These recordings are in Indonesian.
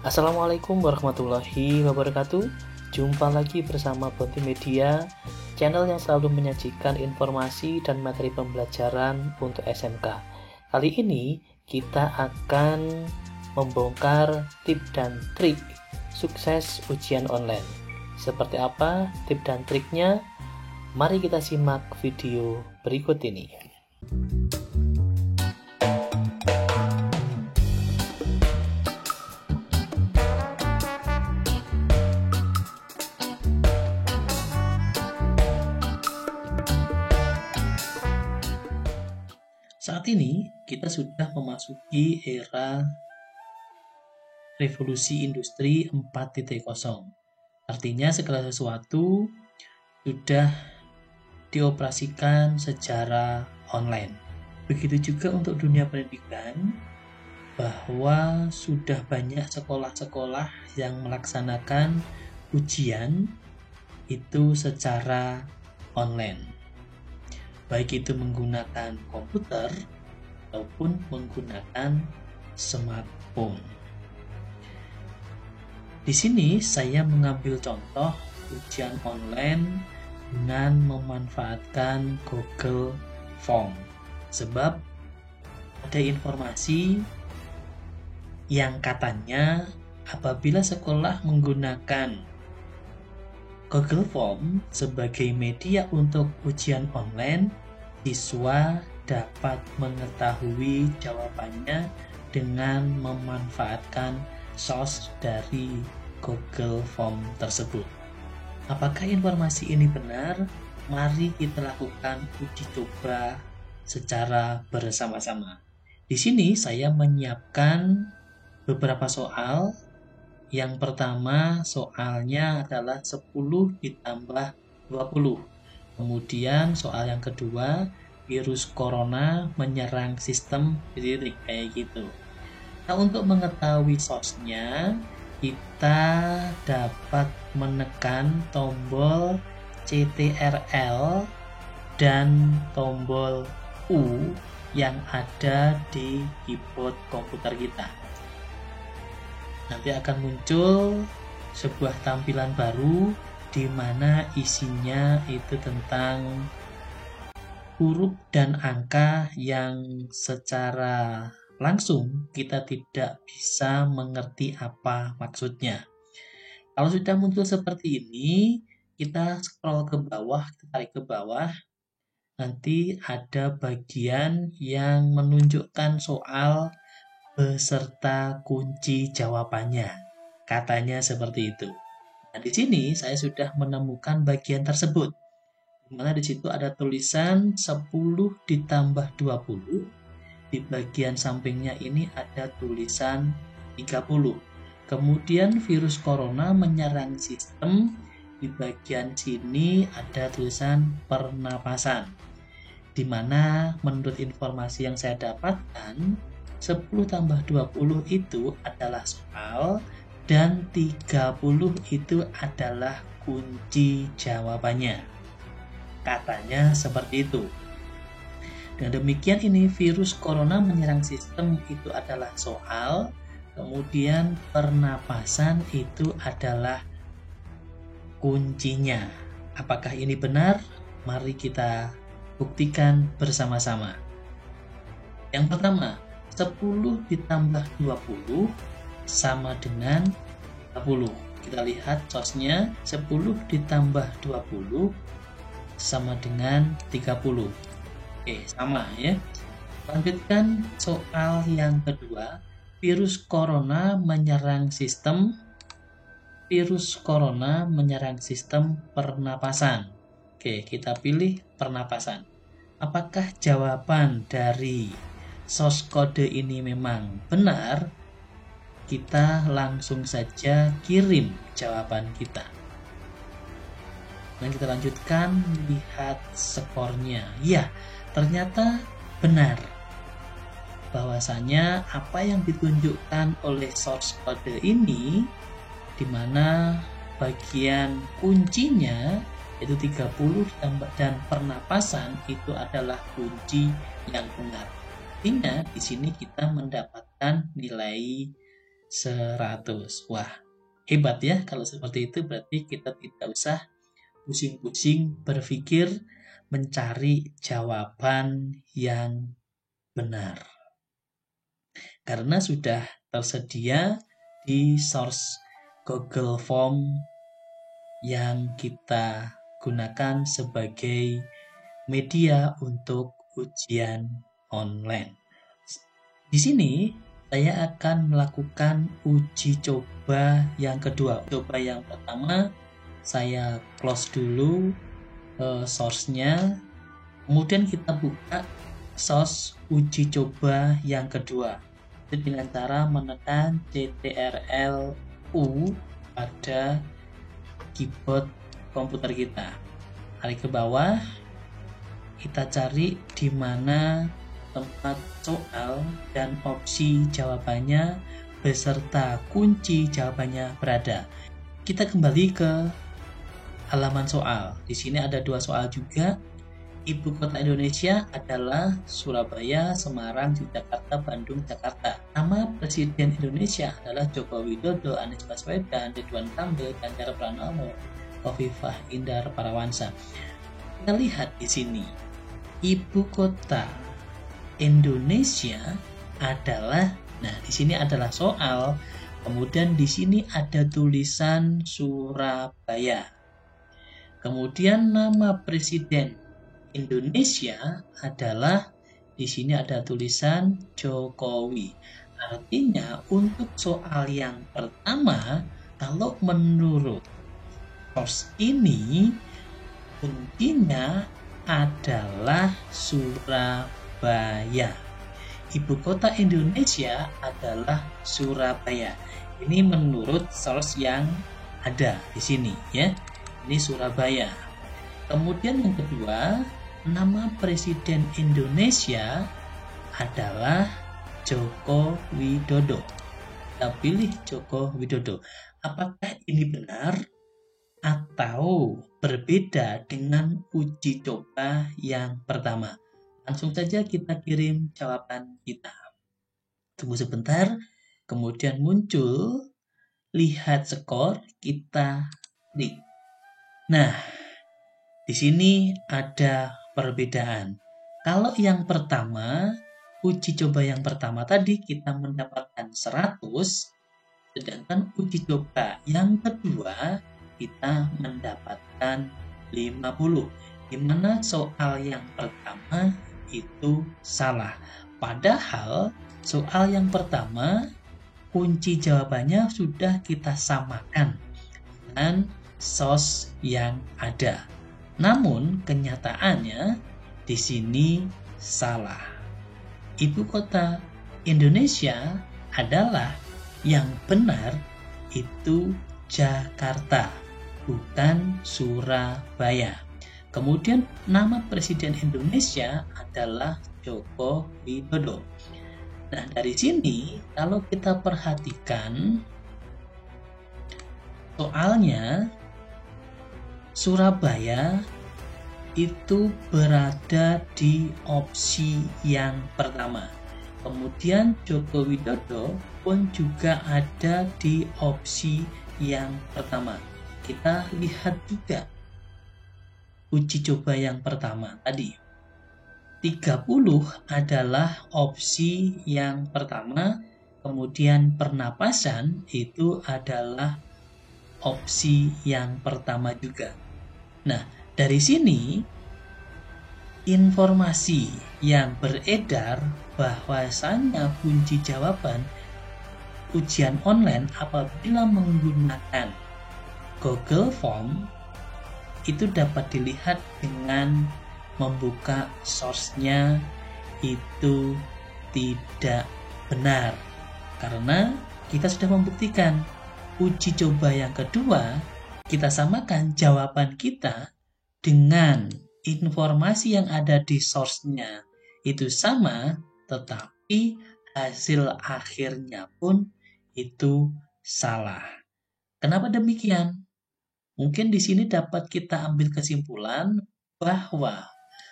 Assalamualaikum warahmatullahi wabarakatuh. Jumpa lagi bersama Bonti Media, channel yang selalu menyajikan informasi dan materi pembelajaran untuk SMK. Kali ini kita akan membongkar tip dan trik sukses ujian online. Seperti apa tip dan triknya? Mari kita simak video berikut ini. Saat ini kita sudah memasuki era revolusi industri 4.0. Artinya segala sesuatu sudah dioperasikan secara online. Begitu juga untuk dunia pendidikan, bahwa sudah banyak sekolah-sekolah yang melaksanakan ujian itu secara online. Baik itu menggunakan komputer ataupun menggunakan smartphone. Di sini saya mengambil contoh ujian online dengan memanfaatkan Google Form. Sebab ada informasi yang katanya apabila sekolah menggunakan Google Form sebagai media untuk ujian online, siswa dapat mengetahui jawabannya dengan memanfaatkan source dari Google Form tersebut. Apakah informasi ini benar? Mari kita lakukan uji coba secara bersama-sama. Di sini saya menyiapkan beberapa soal. Yang pertama soalnya adalah 10 ditambah 20. Kemudian soal yang kedua, virus corona menyerang sistem titik kayak gitu. Nah, untuk mengetahui source-nya, kita dapat menekan tombol CTRL dan tombol U yang ada di keyboard komputer kita. Nanti akan muncul sebuah tampilan baru di mana isinya itu tentang huruf dan angka yang secara langsung kita tidak bisa mengerti apa maksudnya. Kalau sudah muncul seperti ini, kita scroll ke bawah, kita tarik ke bawah, nanti ada bagian yang menunjukkan soal beserta kunci jawabannya. Katanya seperti itu. Nah, di sini saya sudah menemukan bagian tersebut. Di mana di situ ada tulisan 10 ditambah 20. Di bagian sampingnya ini ada tulisan 30. Kemudian virus corona menyerang sistem. Di bagian sini ada tulisan pernapasan. Di mana menurut informasi yang saya dapatkan, 10 tambah 20 itu adalah soal dan 30 itu adalah kunci jawabannya. Katanya seperti itu. Dan demikian ini virus corona menyerang sistem itu adalah soal, kemudian pernapasan itu adalah kuncinya. Apakah ini benar? Mari kita buktikan bersama-sama. Yang pertama, 10 ditambah 20 sama dengan 30. Kita lihat source-nya, 10 ditambah 20 sama dengan 30. Oke, sama ya. Lanjutkan soal yang kedua. Virus corona menyerang sistem pernapasan. Oke, kita pilih pernapasan. Apakah jawaban dari source kode ini memang benar? Kita langsung saja kirim jawaban kita. Dan kita lanjutkan, lihat skornya. Ya, ternyata benar. Bahwasanya apa yang ditunjukkan oleh source kode ini, di mana bagian kuncinya yaitu 30 dan pernapasan itu adalah kunci yang benar. Artinya di sini kita mendapatkan nilai 100. Wah, hebat ya kalau seperti itu, berarti kita tidak usah pusing-pusing berpikir mencari jawaban yang benar. Karena sudah tersedia di source Google Form yang kita gunakan sebagai media untuk ujian online. Di sini saya akan melakukan uji coba yang kedua. Coba yang pertama saya close dulu source-nya, kemudian kita buka source uji coba yang kedua. Itu dengan cara menekan CTRL-U pada keyboard komputer kita. Tarik ke bawah, kita cari di mana tempat soal dan opsi jawabannya beserta kunci jawabannya berada. Kita kembali ke halaman soal. Di sini ada 2 soal juga. Ibu kota Indonesia adalah Surabaya, Semarang, Yogyakarta, Bandung, Jakarta. Nama Presiden Indonesia adalah Joko Widodo, Anies Baswedan, Ridwan Kamil, Ganjar Pranowo, Khofifah Indar Parawansa. Kita lihat di sini, ibu kota Indonesia adalah, nah di sini adalah soal, kemudian di sini ada tulisan Surabaya. Kemudian nama Presiden Indonesia adalah, di sini ada tulisan Jokowi. Artinya untuk soal yang pertama, kalau menurut source ini kuncinya adalah Surabaya. Ibu kota Indonesia adalah Surabaya. Ini menurut source yang ada di sini ya. Ini Surabaya. Kemudian yang kedua, nama Presiden Indonesia adalah Joko Widodo. Kita pilih Joko Widodo. Apakah ini benar atau berbeda dengan uji coba yang pertama? Langsung saja kita kirim jawaban kita. Tunggu sebentar, kemudian muncul lihat skor, kita klik. Nah, di sini ada perbedaan. Kalau yang pertama, uji coba yang pertama tadi kita mendapatkan 100, sedangkan uji coba yang kedua kita mendapatkan 50. Di mana soal yang pertama itu salah. Padahal soal yang pertama kunci jawabannya sudah kita samakan dengan source yang ada. Namun kenyataannya di sini salah. Ibu kota Indonesia adalah yang benar itu Jakarta, bukan Surabaya. Kemudian nama Presiden Indonesia adalah Joko Widodo. Nah, dari sini kalau kita perhatikan soalnya, Surabaya itu berada di opsi yang pertama. Kemudian Joko Widodo pun juga ada di opsi yang pertama. Kita lihat juga uji coba yang pertama tadi. 30 adalah opsi yang pertama, kemudian pernapasan itu adalah opsi yang pertama juga. Nah, dari sini informasi yang beredar bahwasanya kunci jawaban ujian online apabila menggunakan Google Form itu dapat dilihat dengan membuka source-nya itu tidak benar. Karena kita sudah membuktikan uji coba yang kedua, kita samakan jawaban kita dengan informasi yang ada di source-nya itu sama, tetapi hasil akhirnya pun itu salah. Kenapa demikian? Mungkin di sini dapat kita ambil kesimpulan bahwa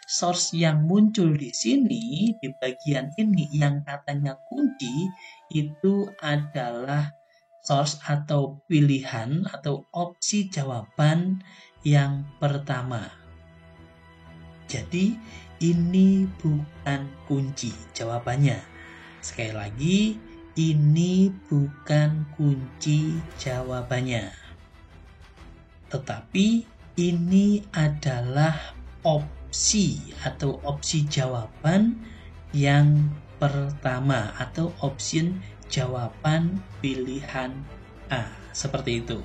source yang muncul di sini, di bagian ini yang katanya kunci, itu adalah source atau pilihan atau opsi jawaban yang pertama. Jadi ini bukan kunci jawabannya. Sekali lagi, ini bukan kunci jawabannya. Tetapi ini adalah opsi atau opsi jawaban yang pertama atau option jawaban pilihan A. Seperti itu.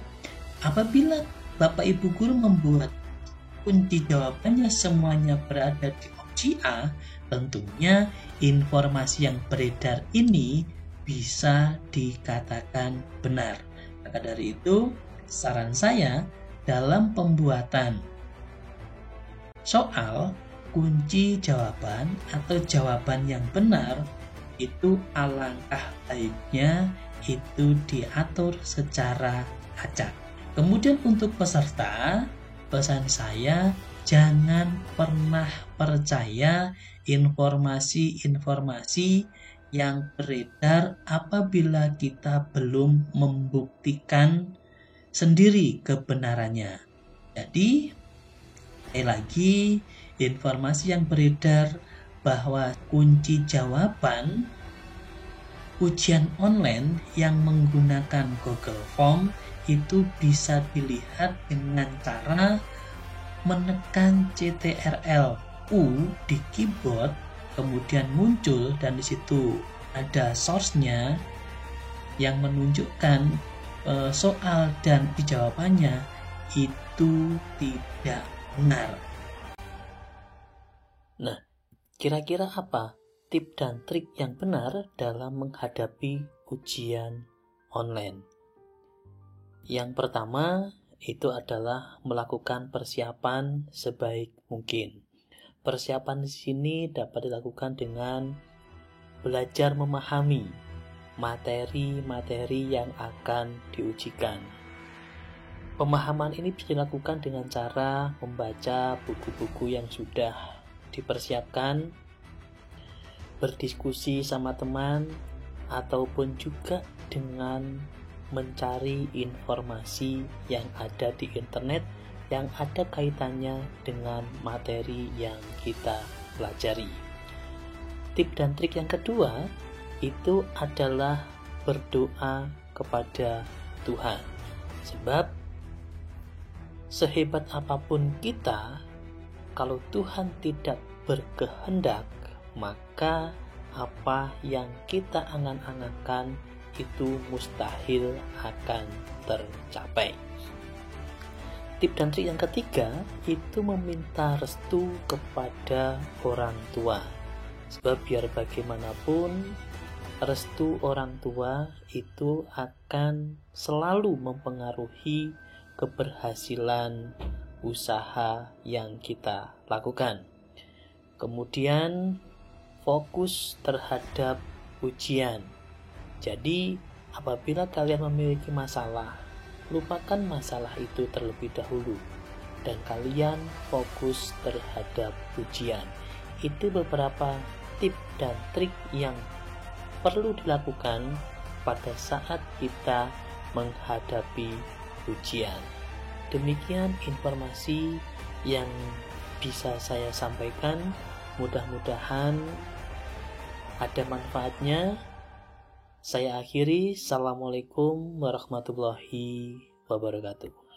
Apabila Bapak Ibu Guru membuat kunci jawabannya semuanya berada di opsi A, tentunya informasi yang beredar ini bisa dikatakan benar. Maka dari itu, saran saya dalam pembuatan soal kunci jawaban atau jawaban yang benar itu alangkah baiknya itu diatur secara acak. Kemudian untuk peserta, pesan saya jangan pernah percaya informasi-informasi yang beredar apabila kita belum membuktikan sendiri kebenarannya. Jadi, sekali lagi, informasi yang beredar bahwa kunci jawaban ujian online yang menggunakan Google Form itu bisa dilihat dengan cara menekan CTRL-U di keyboard, kemudian muncul dan di situ ada source-nya yang menunjukkan soal dan jawabannya itu tidak benar. Nah, kira-kira apa tip dan trik yang benar dalam menghadapi ujian online? Yang pertama itu adalah melakukan persiapan sebaik mungkin. Persiapan di sini dapat dilakukan dengan belajar memahami materi-materi yang akan diujikan. Pemahaman ini bisa dilakukan dengan cara membaca buku-buku yang sudah dipersiapkan, berdiskusi sama teman, ataupun juga dengan mencari informasi yang ada di internet yang ada kaitannya dengan materi yang kita pelajari. Tip dan trik yang kedua itu adalah berdoa kepada Tuhan. Sebab sehebat apapun kita, kalau Tuhan tidak berkehendak, maka apa yang kita angan-angankan itu mustahil akan tercapai. Tip dan trik yang ketiga itu meminta restu kepada orang tua. Sebab biar bagaimanapun, restu orang tua itu akan selalu mempengaruhi keberhasilan usaha yang kita lakukan. Kemudian fokus terhadap ujian. Jadi apabila kalian memiliki masalah, lupakan masalah itu terlebih dahulu dan kalian fokus terhadap ujian. Itu beberapa tip dan trik yang perlu dilakukan pada saat kita menghadapi ujian. Demikian informasi yang bisa saya sampaikan. Mudah-mudahan ada manfaatnya. Saya akhiri. Assalamualaikum warahmatullahi wabarakatuh.